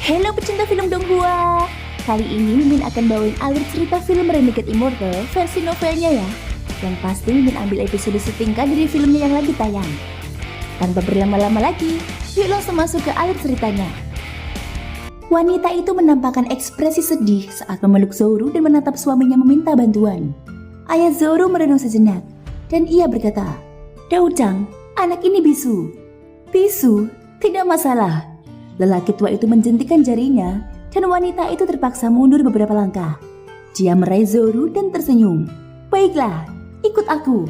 Halo pecinta film Donghua. Kali ini Mimin akan bawain alur cerita film Renegade Immortal versi novelnya ya. Yang pasti Mimin ambil episode setingkat dari filmnya yang lagi tayang. Tanpa berlama-lama lagi, yuk langsung masuk ke alur ceritanya. Wanita itu menampakkan ekspresi sedih saat memeluk Zoro dan menatap suaminya meminta bantuan. Ayah Zoro merenung sejenak dan ia berkata, "Daojang, anak ini bisu." "Bisu? Tidak masalah." Lelaki tua itu menjentikan jarinya dan wanita itu terpaksa mundur beberapa langkah. Dia meraih Zoro dan tersenyum. "Baiklah, ikut aku."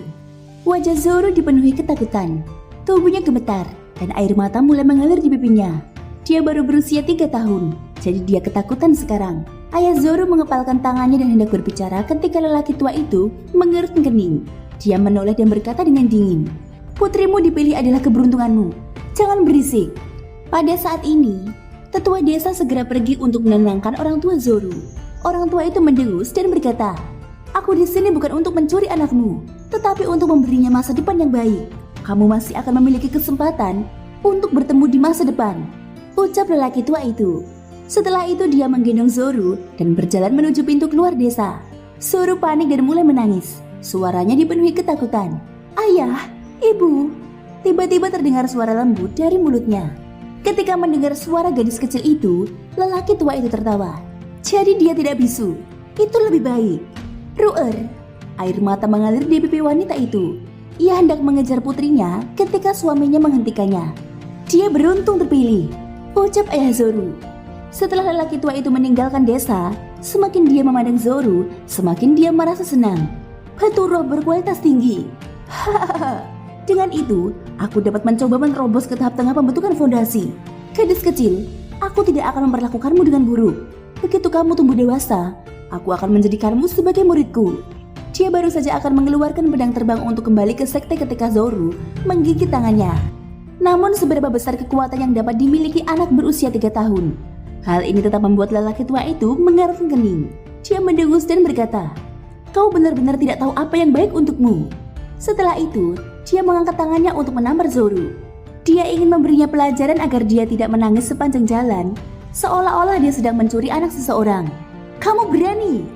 Wajah Zoro dipenuhi ketakutan. Tubuhnya gemetar dan air mata mulai mengalir di pipinya. Dia baru berusia 3 tahun, jadi dia ketakutan sekarang. Ayah Zoro mengepalkan tangannya dan hendak berbicara ketika lelaki tua itu mengerutkan kening. Dia menoleh dan berkata dengan dingin, "Putrimu dipilih adalah keberuntunganmu. Jangan berisik." Pada saat ini, tetua desa segera pergi untuk menenangkan orang tua Zoro. Orang tua itu mendengus dan berkata, "Aku di sini bukan untuk mencuri anakmu, tetapi untuk memberinya masa depan yang baik. Kamu masih akan memiliki kesempatan untuk bertemu di masa depan," ucap lelaki tua itu. Setelah itu dia menggendong Zoro dan berjalan menuju pintu keluar desa. Zoro panik dan mulai menangis. Suaranya dipenuhi ketakutan. "Ayah, ibu." Tiba-tiba terdengar suara lembut dari mulutnya. Ketika mendengar suara gadis kecil itu, lelaki tua itu tertawa. "Jadi dia tidak bisu. Itu lebih baik." "Ruer." Air mata mengalir di pipi wanita itu. Ia hendak mengejar putrinya ketika suaminya menghentikannya. "Dia beruntung terpilih," ucap ayah Zoro. Setelah lelaki tua itu meninggalkan desa, semakin dia memandang Zoro, semakin dia merasa senang. "Batu roh berkualitas tinggi. Hahaha. Dengan itu, aku dapat mencoba menerobos ke tahap tengah pembentukan fondasi. Gadis kecil, aku tidak akan memperlakukanmu dengan buruk. Begitu kamu tumbuh dewasa, aku akan menjadikanmu sebagai muridku." Dia baru saja akan mengeluarkan pedang terbang untuk kembali ke sekte ketika Zoro menggigit tangannya. Namun seberapa besar kekuatan yang dapat dimiliki anak berusia 3 tahun? Hal ini tetap membuat lelaki tua itu mengerutkan kening. Dia mendengus dan berkata, "Kau benar-benar tidak tahu apa yang baik untukmu." Setelah itu, dia mengangkat tangannya untuk menampar Zoro. Dia ingin memberinya pelajaran agar dia tidak menangis sepanjang jalan, seolah-olah dia sedang mencuri anak seseorang. "Kamu berani!"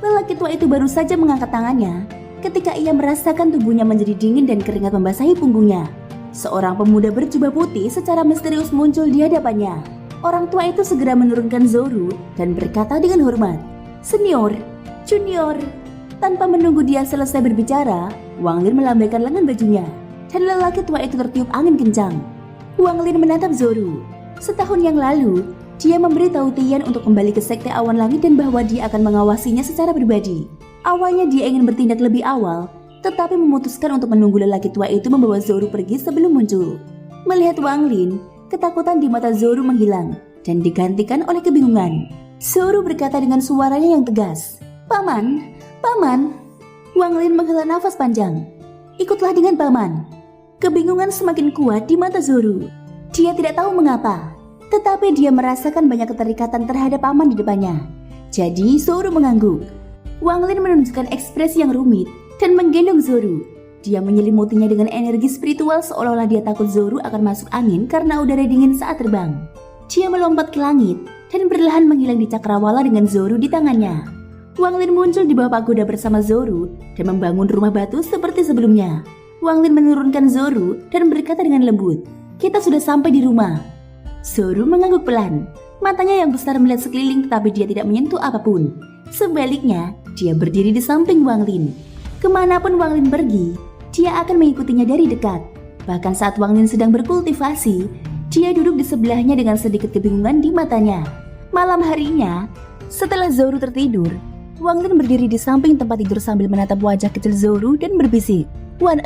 Lelaki tua itu baru saja mengangkat tangannya ketika ia merasakan tubuhnya menjadi dingin dan keringat membasahi punggungnya. Seorang pemuda berjubah putih secara misterius muncul di hadapannya. Orang tua itu segera menurunkan Zoro dan berkata dengan hormat, "Senior, junior." Tanpa menunggu dia selesai berbicara, Wang Lin melambaikan lengan bajunya dan lelaki tua itu tertiup angin kencang. Wang Lin menatap Zoro. Setahun yang lalu, dia memberitahu Tian untuk kembali ke sekte awan langit dan bahwa dia akan mengawasinya secara pribadi. Awalnya dia ingin bertindak lebih awal, tetapi memutuskan untuk menunggu lelaki tua itu membawa Zoro pergi sebelum muncul. Melihat Wang Lin, ketakutan di mata Zoro menghilang dan digantikan oleh kebingungan. Zoro berkata dengan suaranya yang tegas, "Paman, paman." Wang Lin menghela nafas panjang. "Ikutlah dengan paman." Kebingungan semakin kuat di mata Zoro. Dia tidak tahu mengapa, tetapi dia merasakan banyak keterikatan terhadap paman di depannya. Jadi Zoro mengangguk. Wang Lin menunjukkan ekspresi yang rumit dan menggendong Zoro. Dia menyelimutinya dengan energi spiritual seolah-olah dia takut Zoro akan masuk angin karena udara dingin saat terbang. Dia melompat ke langit dan perlahan menghilang di cakrawala dengan Zoro di tangannya. Wang Lin muncul di bawah pagoda bersama Zoro dan membangun rumah batu seperti sebelumnya. Wang Lin menurunkan Zoro dan berkata dengan lembut, "Kita sudah sampai di rumah." Zoro mengangguk pelan. Matanya yang besar melihat sekeliling tetapi dia tidak menyentuh apapun. Sebaliknya, dia berdiri di samping Wang Lin. Kemanapun Wang Lin pergi, dia akan mengikutinya dari dekat. Bahkan saat Wang Lin sedang berkultivasi, dia duduk di sebelahnya dengan sedikit kebingungan di matanya. Malam harinya, setelah Zoro tertidur, Wang Lin berdiri di samping tempat tidur sambil menatap wajah kecil Zoro dan berbisik, "Wan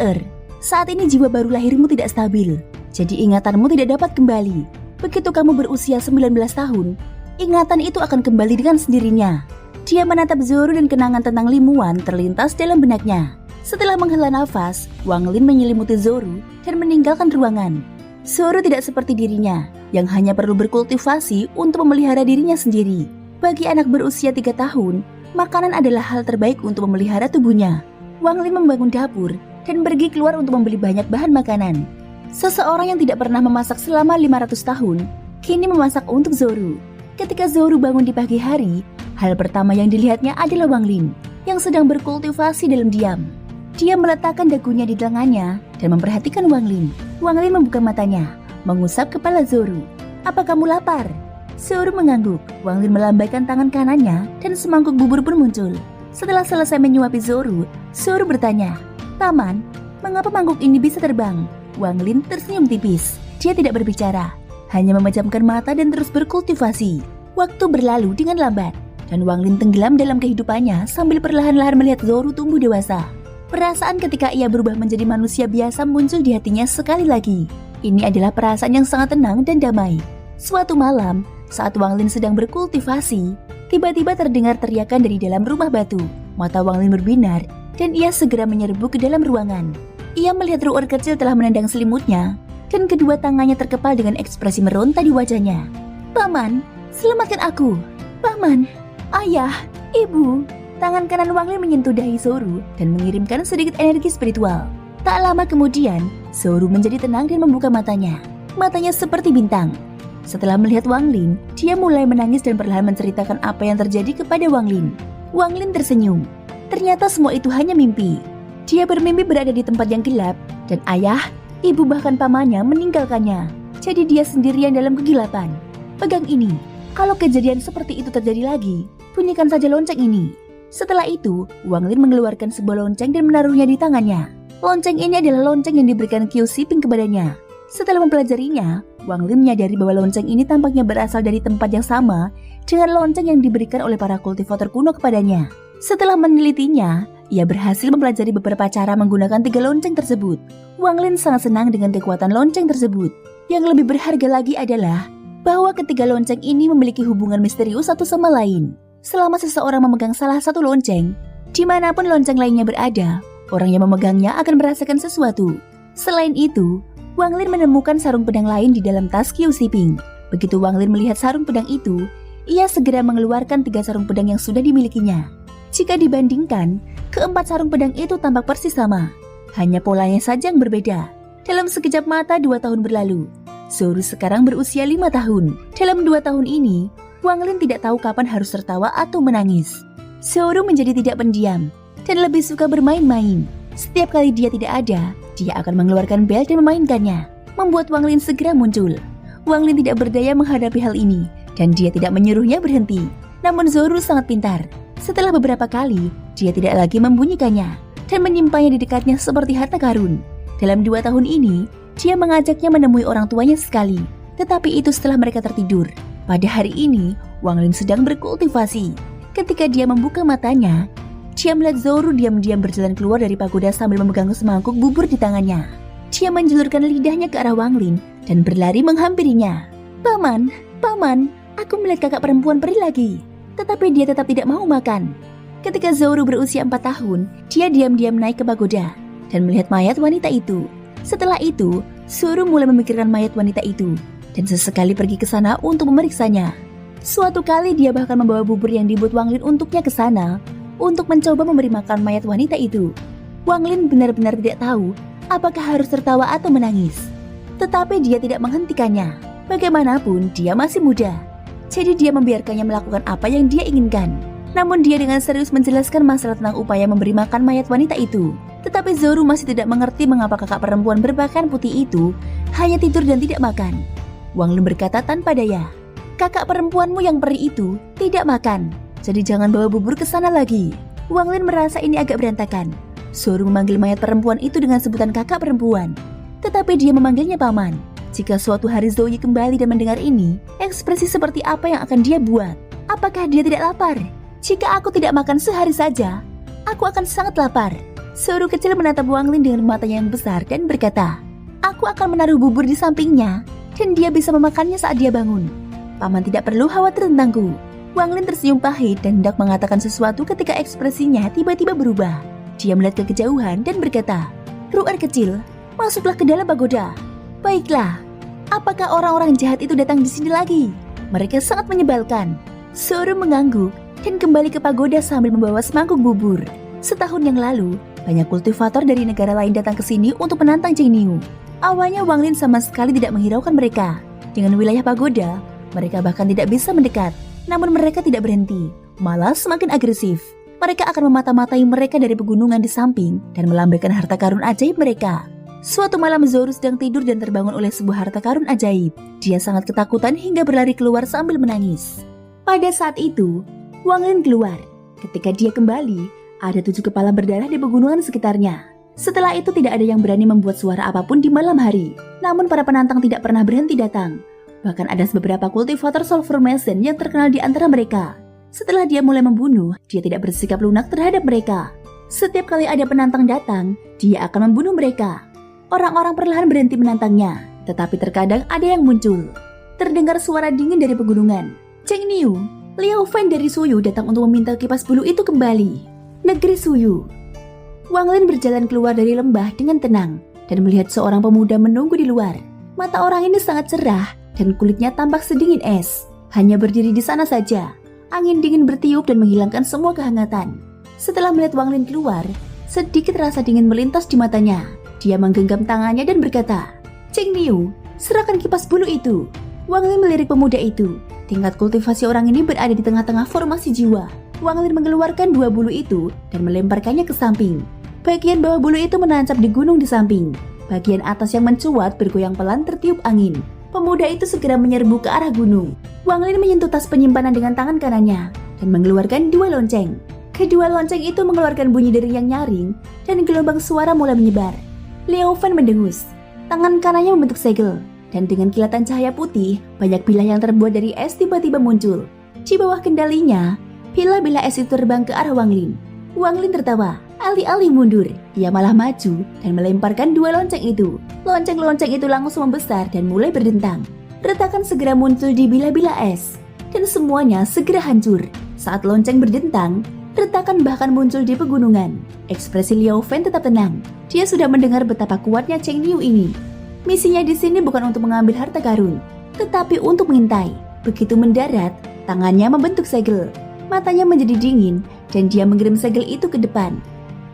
saat ini jiwa baru lahirmu tidak stabil, jadi ingatanmu tidak dapat kembali. Begitu kamu berusia 19 tahun, ingatan itu akan kembali dengan sendirinya." Dia menatap Zoro dan kenangan tentang Limuan terlintas dalam benaknya. Setelah menghela nafas, Wang Lin menyelimuti Zoro dan meninggalkan ruangan. Zoro tidak seperti dirinya, yang hanya perlu berkultivasi untuk memelihara dirinya sendiri. Bagi anak berusia 3 tahun, makanan adalah hal terbaik untuk memelihara tubuhnya. Wang Lin membangun dapur dan pergi keluar untuk membeli banyak bahan makanan. Seseorang yang tidak pernah memasak selama 500 tahun, kini memasak untuk Zoro. Ketika Zoru bangun di pagi hari, hal pertama yang dilihatnya adalah Wang Lin yang sedang berkultivasi dalam diam. Dia meletakkan dagunya di lengannya dan memperhatikan Wang Lin. Wang Lin membuka matanya, mengusap kepala Zoru. "Apa kamu lapar?" Zoru mengangguk. Wang Lin melambaikan tangan kanannya dan semangkuk bubur pun muncul. Setelah selesai menyuapi Zoru, Zoru bertanya, "Paman, mengapa mangkuk ini bisa terbang?" Wang Lin tersenyum tipis. Dia tidak berbicara, hanya memejamkan mata dan terus berkultivasi. Waktu berlalu dengan lambat, dan Wang Lin tenggelam dalam kehidupannya sambil perlahan-lahan melihat Zoru tumbuh dewasa. Perasaan ketika ia berubah menjadi manusia biasa muncul di hatinya sekali lagi. Ini adalah perasaan yang sangat tenang dan damai. Suatu malam, saat Wang Lin sedang berkultivasi, tiba-tiba terdengar teriakan dari dalam rumah batu. Mata Wang Lin berbinar, dan ia segera menyerbu ke dalam ruangan. Ia melihat Ru'er kecil telah menendang selimutnya, dan kedua tangannya terkepal dengan ekspresi meronta di wajahnya. "Paman, selamatkan aku! Paman, ayah, ibu!" Tangan kanan Wang Lin menyentuh dahi Zoru dan mengirimkan sedikit energi spiritual. Tak lama kemudian, Zoru menjadi tenang dan membuka matanya. Matanya seperti bintang. Setelah melihat Wang Lin, dia mulai menangis dan perlahan menceritakan apa yang terjadi kepada Wang Lin. Wang Lin tersenyum. Ternyata semua itu hanya mimpi. Dia bermimpi berada di tempat yang gelap, dan ayah, ibu bahkan pamannya meninggalkannya. Jadi dia sendirian dalam kegelapan. "Pegang ini. Kalau kejadian seperti itu terjadi lagi, bunyikan saja lonceng ini." Setelah itu, Wang Lin mengeluarkan sebuah lonceng dan menaruhnya di tangannya. Lonceng ini adalah lonceng yang diberikan Qiu Siping kepadanya. Setelah mempelajarinya, Wang Lin menyadari bahwa lonceng ini tampaknya berasal dari tempat yang sama dengan lonceng yang diberikan oleh para kultivator kuno kepadanya. Setelah menelitinya, ia berhasil mempelajari beberapa cara menggunakan 3 lonceng tersebut. Wang Lin sangat senang dengan kekuatan lonceng tersebut. Yang lebih berharga lagi adalah bahwa ketiga lonceng ini memiliki hubungan misterius satu sama lain. Selama seseorang memegang salah satu lonceng, dimanapun lonceng lainnya berada, orang yang memegangnya akan merasakan sesuatu. Selain itu, Wang Lin menemukan sarung pedang lain di dalam tas Qiu Siping. Begitu Wang Lin melihat sarung pedang itu, ia segera mengeluarkan 3 sarung pedang yang sudah dimilikinya. Jika dibandingkan, keempat sarung pedang itu tampak persis sama. Hanya polanya saja yang berbeda. Dalam sekejap mata 2 tahun berlalu. Zoru sekarang berusia 5 tahun. Dalam 2 tahun ini, Wang Lin tidak tahu kapan harus tertawa atau menangis. Zoru menjadi tidak pendiam dan lebih suka bermain-main. Setiap kali dia tidak ada, dia akan mengeluarkan bel dan memainkannya, membuat Wang Lin segera muncul. Wang Lin tidak berdaya menghadapi hal ini, dan dia tidak menyuruhnya berhenti. Namun Zoru sangat pintar. Setelah beberapa kali, dia tidak lagi membunyikannya dan menyimpannya di dekatnya seperti harta karun. Dalam 2 tahun ini, dia mengajaknya menemui orang tuanya sekali, tetapi itu setelah mereka tertidur. Pada hari ini, Wang Lin sedang berkultivasi. Ketika dia membuka matanya, dia melihat Zoru diam-diam berjalan keluar dari pagoda sambil memegang semangkuk bubur di tangannya. Dia menjulurkan lidahnya ke arah Wang Lin dan berlari menghampirinya. "Paman, paman, aku melihat kakak perempuan pergi lagi." Tetapi dia tetap tidak mau makan. Ketika Zoru berusia 4 tahun, dia diam-diam naik ke pagoda dan melihat mayat wanita itu. Setelah itu, Zoru mulai memikirkan mayat wanita itu dan sesekali pergi ke sana untuk memeriksanya. Suatu kali dia bahkan membawa bubur yang dibuat Wang Lin untuknya ke sana untuk mencoba memberi makan mayat wanita itu. Wang Lin benar-benar tidak tahu apakah harus tertawa atau menangis. Tetapi dia tidak menghentikannya. Bagaimanapun dia masih muda. Jadi dia membiarkannya melakukan apa yang dia inginkan. Namun dia dengan serius menjelaskan masalah tentang upaya memberi makan mayat wanita itu. Tetapi Zoru masih tidak mengerti mengapa kakak perempuan berpakaian putih itu hanya tidur dan tidak makan. Wang Lin berkata tanpa daya, "Kakak perempuanmu yang peri itu tidak makan, jadi jangan bawa bubur ke sana lagi." Wang Lin merasa ini agak berantakan. Zoru memanggil mayat perempuan itu dengan sebutan kakak perempuan, tetapi dia memanggilnya paman. Jika suatu hari Zoe kembali dan mendengar ini, ekspresi seperti apa yang akan dia buat? Apakah dia tidak lapar? "Jika aku tidak makan sehari saja, aku akan sangat lapar." Zoru kecil menatap Wang Lin dengan matanya yang besar dan berkata, "Aku akan menaruh bubur di sampingnya dan dia bisa memakannya saat dia bangun. Paman tidak perlu khawatir tentangku." Wang Lin tersenyum pahit dan hendak mengatakan sesuatu ketika ekspresinya tiba-tiba berubah. Dia melihat ke kejauhan dan berkata, "Ru'er kecil, masuklah ke dalam pagoda." "Baiklah, apakah orang-orang jahat itu datang di sini lagi? Mereka sangat menyebalkan." Zoru mengangguk dan kembali ke pagoda sambil membawa semangkuk bubur. Setahun yang lalu, banyak kultivator dari negara lain datang ke sini untuk menantang Cheng Niu. Awalnya Wang Lin sama sekali tidak menghiraukan mereka. Dengan wilayah pagoda, Mereka bahkan tidak bisa mendekat. Namun mereka tidak berhenti, malah semakin agresif. Mereka akan memata-matai mereka dari pegunungan di samping dan melambaikan harta karun ajaib mereka. Suatu malam Zoro sedang tidur dan terbangun oleh sebuah harta karun ajaib. Dia sangat ketakutan hingga berlari keluar sambil menangis. Pada saat itu, Wang Lin keluar. Ketika dia kembali, ada 7 kepala berdarah di pegunungan sekitarnya. Setelah itu tidak ada yang berani membuat suara apapun di malam hari. Namun para penantang tidak pernah berhenti datang. Bahkan ada beberapa kultivator Sulfur Mason yang terkenal di antara mereka. Setelah dia mulai membunuh, dia tidak bersikap lunak terhadap mereka. Setiap kali ada penantang datang, dia akan membunuh mereka. Orang-orang perlahan berhenti menantangnya, tetapi terkadang ada yang muncul. Terdengar suara dingin dari pegunungan. Cheng Niu, Liao Fan dari Suyu datang untuk meminta kipas bulu itu kembali. Negeri Suyu. Wang Lin berjalan keluar dari lembah dengan tenang dan melihat seorang pemuda menunggu di luar. Mata orang ini sangat cerah dan kulitnya tampak sedingin es. Hanya berdiri di sana saja. Angin dingin bertiup dan menghilangkan semua kehangatan. Setelah melihat Wang Lin keluar, sedikit rasa dingin melintas di matanya. Dia menggenggam tangannya dan berkata, Cheng Niu, serahkan kipas bulu itu. Wang Lin melirik pemuda itu. Tingkat kultivasi orang ini berada di tengah-tengah formasi jiwa. Wang Lin mengeluarkan 2 bulu itu dan melemparkannya ke samping. Bagian bawah bulu itu menancap di gunung di samping. Bagian atas yang mencuat bergoyang pelan tertiup angin. Pemuda itu segera menyerbu ke arah gunung. Wang Lin menyentuh tas penyimpanan dengan tangan kanannya dan mengeluarkan 2 lonceng. Kedua lonceng itu mengeluarkan bunyi dering yang nyaring dan gelombang suara mulai menyebar. Liao Fan mendengus. Tangan kanannya membentuk segel, dan dengan kilatan cahaya putih, banyak bilah yang terbuat dari es tiba-tiba muncul. Di bawah kendalinya, bilah-bilah es itu terbang ke arah Wang Lin. Wang Lin tertawa, alih-alih mundur, ia malah maju dan melemparkan 2 lonceng itu. Lonceng-lonceng itu langsung membesar dan mulai berdentang. Retakan segera muncul di bilah-bilah es, dan semuanya segera hancur. Saat lonceng berdentang, retakan bahkan muncul di pegunungan. Ekspresi Liao Fan tetap tenang. Dia sudah mendengar betapa kuatnya Cheng Niu ini. Misinya di sini bukan untuk mengambil harta karun, tetapi untuk mengintai. Begitu mendarat, tangannya membentuk segel. Matanya menjadi dingin dan dia mengirim segel itu ke depan.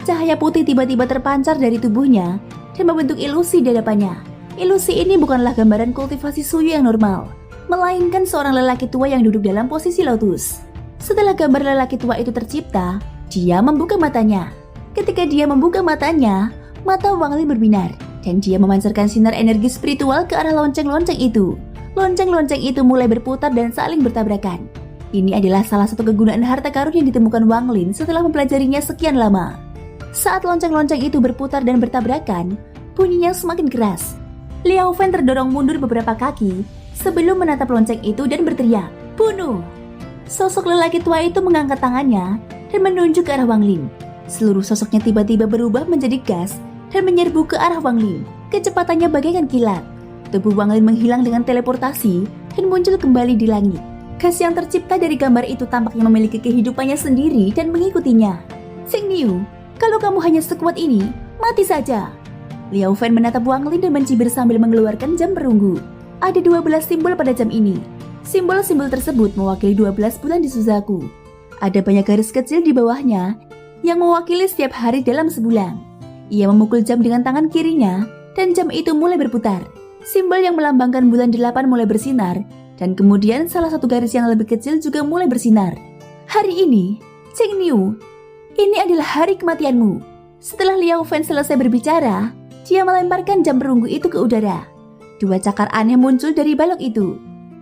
Cahaya putih tiba-tiba terpancar dari tubuhnya dan membentuk ilusi di hadapannya. Ilusi ini bukanlah gambaran kultivasi Suyu yang normal, melainkan seorang lelaki tua yang duduk dalam posisi lotus. Setelah gambar lelaki tua itu tercipta, dia membuka matanya. Ketika dia membuka matanya, mata Wang Lin berbinar dan dia memancarkan sinar energi spiritual ke arah lonceng-lonceng itu. Lonceng-lonceng itu mulai berputar dan saling bertabrakan. Ini adalah salah satu kegunaan harta karun yang ditemukan Wang Lin setelah mempelajarinya sekian lama. Saat lonceng-lonceng itu berputar dan bertabrakan, bunyinya semakin keras. Liao Fan terdorong mundur beberapa kaki sebelum menatap lonceng itu dan berteriak, "Bunuh!" Sosok lelaki tua itu mengangkat tangannya dan menunjuk ke arah Wang Lin. Seluruh sosoknya tiba-tiba berubah menjadi gas dan menyerbu ke arah Wang Lin. Kecepatannya bagaikan kilat. Tubuh Wang Lin menghilang dengan teleportasi dan muncul kembali di langit. Gas yang tercipta dari gambar itu tampaknya memiliki kehidupannya sendiri dan mengikutinya. Cheng Niu, kalau kamu hanya sekuat ini, mati saja. Liao Fan menatap Wang Lin dan mencibir sambil mengeluarkan jam perunggu. Ada 12 simbol pada jam ini. Simbol-simbol tersebut mewakili 12 bulan di Suzaku. Ada banyak garis kecil di bawahnya yang mewakili setiap hari dalam sebulan. Ia memukul jam dengan tangan kirinya dan jam itu mulai berputar. Simbol yang melambangkan bulan 8 mulai bersinar dan kemudian salah satu garis yang lebih kecil juga mulai bersinar. Hari ini, Cheng Niu, ini adalah hari kematianmu. Setelah Liao Fan selesai berbicara, dia melemparkan jam perunggu itu ke udara. 2 cakar aneh muncul dari balok itu.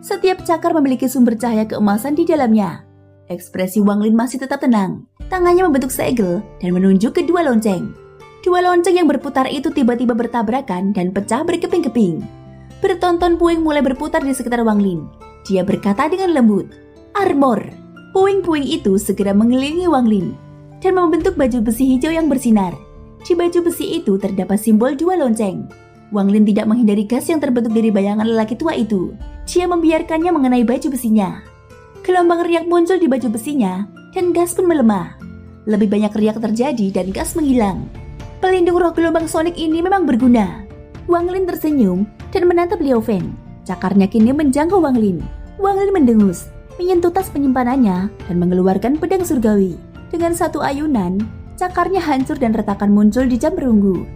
Setiap cakar memiliki sumber cahaya keemasan di dalamnya. Ekspresi Wang Lin masih tetap tenang. Tangannya membentuk segel dan menunjuk ke 2 lonceng. 2 lonceng yang berputar itu tiba-tiba bertabrakan dan pecah berkeping-keping. Bertonton puing mulai berputar di sekitar Wang Lin. Dia berkata dengan lembut, "Armor." Puing-puing itu segera mengelilingi Wang Lin dan membentuk baju besi hijau yang bersinar. Di baju besi itu terdapat simbol 2 lonceng. Wang Lin tidak menghindari gas yang terbentuk dari bayangan lelaki tua itu. Dia membiarkannya mengenai baju besinya. Gelombang riak muncul di baju besinya dan gas pun melemah. Lebih banyak riak terjadi dan gas menghilang. Pelindung roh gelombang sonik ini memang berguna. Wang Lin tersenyum dan menatap Liao Fan. Cakarnya kini menjangkau Wang Lin. Wang Lin mendengus, menyentuh tas penyimpanannya dan mengeluarkan pedang surgawi. Dengan satu ayunan, cakarnya hancur dan retakan muncul di jam perunggu.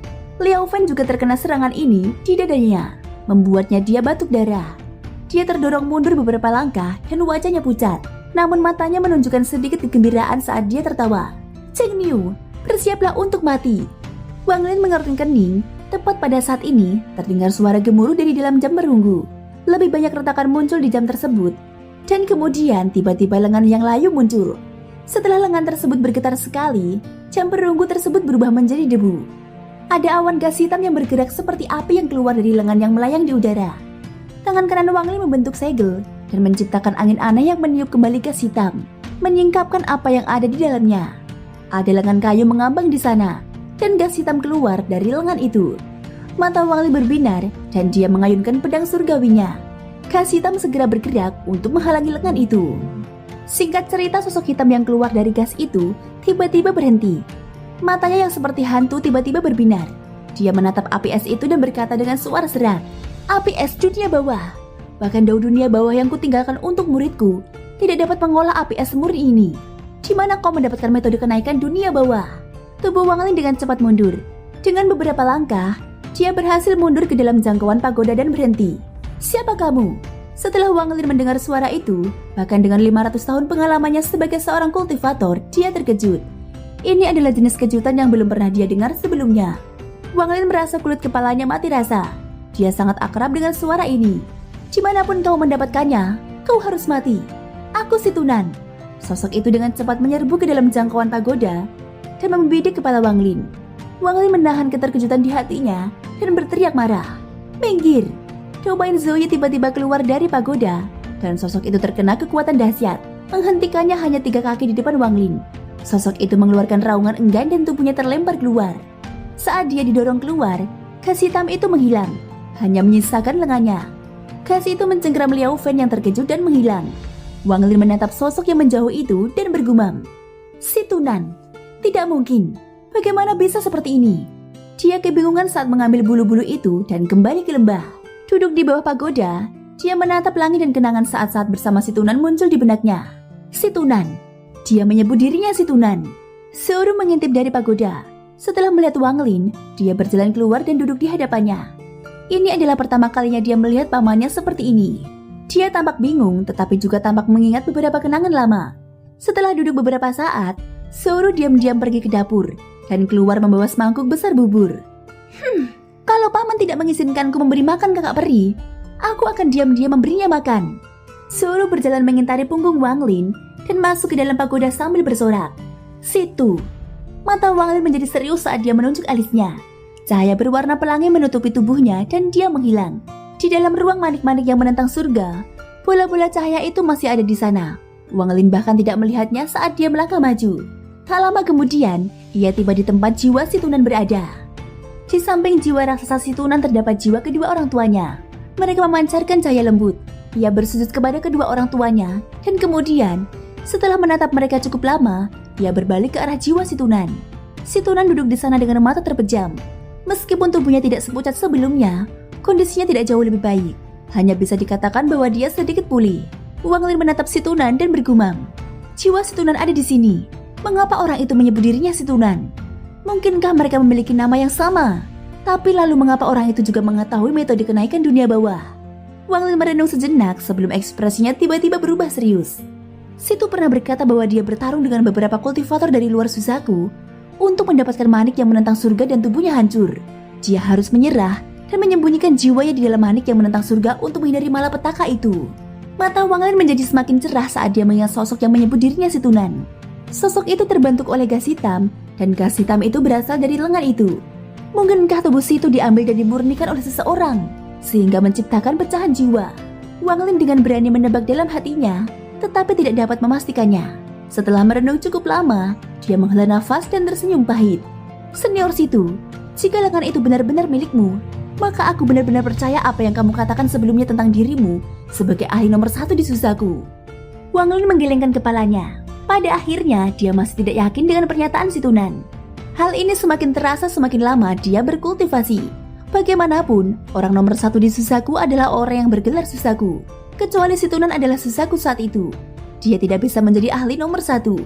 Liao Fan juga terkena serangan ini di dadanya, membuatnya dia batuk darah. Dia terdorong mundur beberapa langkah dan wajahnya pucat. Namun matanya menunjukkan sedikit kegembiraan saat dia tertawa. Cheng Niu, bersiaplah untuk mati. Wang Lin mengerutkan kening. Tepat pada saat ini, terdengar suara gemuruh dari dalam jam berunggu. Lebih banyak retakan muncul di jam tersebut. Dan kemudian tiba-tiba lengan yang layu muncul. Setelah lengan tersebut bergetar sekali, jam berunggu tersebut berubah menjadi debu. Ada awan gas hitam yang bergerak seperti api yang keluar dari lengan yang melayang di udara. Tangan kanan Wang Lin membentuk segel dan menciptakan angin aneh yang meniup kembali gas hitam, menyingkapkan apa yang ada di dalamnya. Ada lengan kayu mengambang di sana, dan gas hitam keluar dari lengan itu. Mata Wang Lin berbinar dan dia mengayunkan pedang surgawinya. Gas hitam segera bergerak untuk menghalangi lengan itu. Singkat cerita, sosok hitam yang keluar dari gas itu tiba-tiba berhenti. Matanya yang seperti hantu tiba-tiba berbinar. Dia menatap api es itu dan berkata dengan suara serak, "Api es dunia bawah. Bahkan daun dunia bawah yang kutinggalkan untuk muridku tidak dapat mengolah api es murni ini. Di mana kau mendapatkan metode kenaikan dunia bawah?" Tubuh Wang Lin dengan cepat mundur. Dengan beberapa langkah, dia berhasil mundur ke dalam jangkauan pagoda dan berhenti. "Siapa kamu?" Setelah Wang Lin mendengar suara itu, bahkan dengan 500 tahun pengalamannya sebagai seorang kultivator, dia terkejut. Ini adalah jenis kejutan yang belum pernah dia dengar sebelumnya. Wang Lin merasa kulit kepalanya mati rasa. Dia sangat akrab dengan suara ini. "Dimanapun kau mendapatkannya, kau harus mati. Aku si Tunan." Sosok itu dengan cepat menyerbu ke dalam jangkauan pagoda dan membidik kepala Wang Lin. Wang Lin menahan keterkejutan di hatinya dan berteriak marah. "Minggir!" Doubain Zoe tiba-tiba keluar dari pagoda dan sosok itu terkena kekuatan dahsyat, menghentikannya hanya 3 kaki di depan Wang Lin. Sosok itu mengeluarkan raungan enggan dan tubuhnya terlempar keluar. Saat dia didorong keluar, gas hitam itu menghilang, hanya menyisakan lengannya. Gas itu mencengkeram Liao Fen yang terkejut dan menghilang. Wang Lin menatap sosok yang menjauh itu dan bergumam, "Si Tunan, tidak mungkin. Bagaimana bisa seperti ini?" Dia kebingungan saat mengambil bulu-bulu itu dan kembali ke lembah. Duduk di bawah pagoda, dia menatap langit dan kenangan saat-saat bersama si Tunan muncul di benaknya. Si Tunan. Dia menyebut dirinya si Tunan. Seoru mengintip dari pagoda. Setelah melihat Wang Lin, dia berjalan keluar dan duduk di hadapannya. Ini adalah pertama kalinya dia melihat pamannya seperti ini. Dia tampak bingung, tetapi juga tampak mengingat beberapa kenangan lama. Setelah duduk beberapa saat, Seoru diam-diam pergi ke dapur dan keluar membawa semangkuk besar bubur. Kalau paman tidak mengizinkanku memberi makan kakak peri, aku akan diam-diam memberinya makan." Seoru berjalan mengintari punggung Wang Lin dan masuk ke dalam pagoda sambil bersorak, "Situ." Mata Wang Lin menjadi serius saat dia menunjuk alisnya. Cahaya berwarna pelangi menutupi tubuhnya dan dia menghilang. Di dalam ruang manik-manik yang menentang surga, bola-bola cahaya itu masih ada di sana. Wang Lin bahkan tidak melihatnya saat dia melangkah maju. Tak lama kemudian, ia tiba di tempat jiwa si Tunan berada. Di samping jiwa raksasa si Tunan terdapat jiwa kedua orang tuanya. Mereka memancarkan cahaya lembut. Ia bersujud kepada kedua orang tuanya, dan kemudian, setelah menatap mereka cukup lama, ia berbalik ke arah jiwa si Tunan. Si Tunan duduk di sana dengan mata terpejam. Meskipun tubuhnya tidak sepucat sebelumnya, kondisinya tidak jauh lebih baik. Hanya bisa dikatakan bahwa dia sedikit pulih. Wang Lin menatap si Tunan dan bergumam, "Jiwa si Tunan ada di sini. Mengapa orang itu menyebut dirinya si Tunan? Mungkinkah mereka memiliki nama yang sama? Tapi lalu mengapa orang itu juga mengetahui metode kenaikan dunia bawah?" Wang Lin merenung sejenak sebelum ekspresinya tiba-tiba berubah serius. Situ pernah berkata bahwa dia bertarung dengan beberapa kultivator dari luar Suzaku untuk mendapatkan manik yang menentang surga dan tubuhnya hancur. Dia harus menyerah dan menyembunyikan jiwanya di dalam manik yang menentang surga untuk menghindari malapetaka itu. Mata Wang Lin menjadi semakin cerah saat dia mengingat sosok yang menyebut dirinya si Tunan. Sosok itu terbentuk oleh gas hitam, dan gas hitam itu berasal dari lengan itu. Mungkinkah tubuh Situ diambil dan dimurnikan oleh seseorang, sehingga menciptakan pecahan jiwa? Wang Lin dengan berani menebak dalam hatinya, tetapi tidak dapat memastikannya. Setelah merenung cukup lama, dia menghela nafas dan tersenyum pahit. "Senior Situ, jika lengan itu benar-benar milikmu, maka aku benar-benar percaya apa yang kamu katakan sebelumnya tentang dirimu sebagai ahli nomor 1 di Suzaku." Wang Lin menggelengkan kepalanya. Pada akhirnya, dia masih tidak yakin dengan pernyataan si Tunan. Hal ini semakin terasa semakin lama dia berkultivasi. Bagaimanapun, orang nomor 1 di Suzaku adalah orang yang bergelar Suzaku. Kecuali si Tunan adalah Suzaku saat itu. Dia tidak bisa menjadi ahli nomor 1.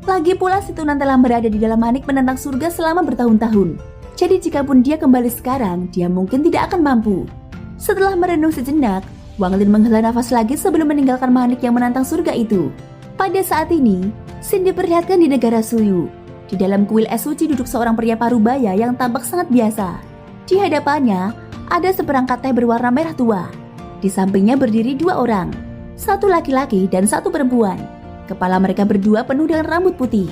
Lagi pula si Tunan telah berada di dalam manik menentang surga selama bertahun-tahun. Jadi jikapun dia kembali sekarang, dia mungkin tidak akan mampu. Setelah merenung sejenak, Wang Lin menghela nafas lagi sebelum meninggalkan makhluk yang menantang surga itu. Pada saat ini, Xin diperlihatkan di negara Suyu. Di dalam kuil es suci duduk seorang pria parubaya yang tampak sangat biasa. Di hadapannya, ada seperangkat teh berwarna merah tua. Di sampingnya berdiri dua orang, satu laki-laki dan satu perempuan. Kepala mereka berdua penuh dengan rambut putih.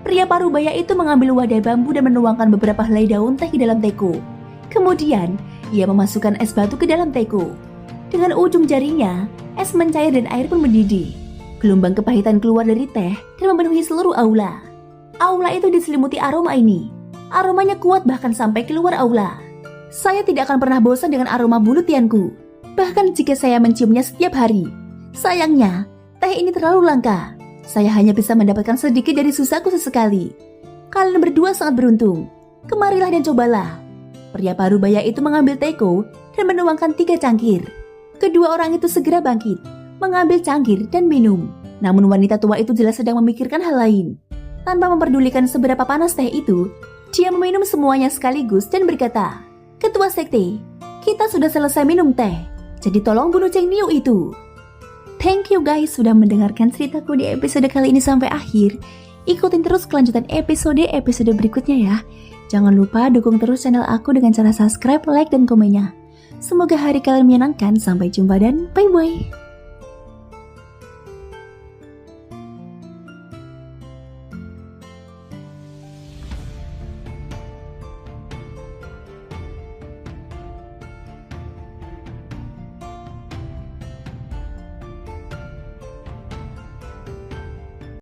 Pria parubaya itu mengambil wadah bambu dan menuangkan beberapa helai daun teh ke dalam teko. Kemudian, ia memasukkan es batu ke dalam teko. Dengan ujung jarinya, es mencair dan air pun mendidih. Gelombang kepahitan keluar dari teh dan memenuhi seluruh aula. Aula itu diselimuti aroma ini. Aromanya kuat bahkan sampai keluar aula. Saya tidak akan pernah bosan dengan aroma bulu tianku. Bahkan jika saya menciumnya setiap hari. Sayangnya, teh ini terlalu langka. Saya hanya bisa mendapatkan sedikit dari susaku sesekali. Kalian berdua sangat beruntung. Kemarilah dan cobalah. Pria parubaya itu mengambil teko dan menuangkan 3 cangkir. Kedua orang itu segera bangkit, mengambil cangkir dan minum. Namun wanita tua itu jelas sedang memikirkan hal lain. Tanpa memperdulikan seberapa panas teh itu, dia meminum semuanya sekaligus dan berkata, "Ketua sekte, kita sudah selesai minum teh. Jadi tolong bunuh Cheng Niu itu." Thank you guys sudah mendengarkan ceritaku di episode kali ini sampai akhir. Ikutin terus kelanjutan episode berikutnya ya. Jangan lupa dukung terus channel aku dengan cara subscribe, like, dan komennya. Semoga hari kalian menyenangkan. Sampai jumpa dan bye-bye.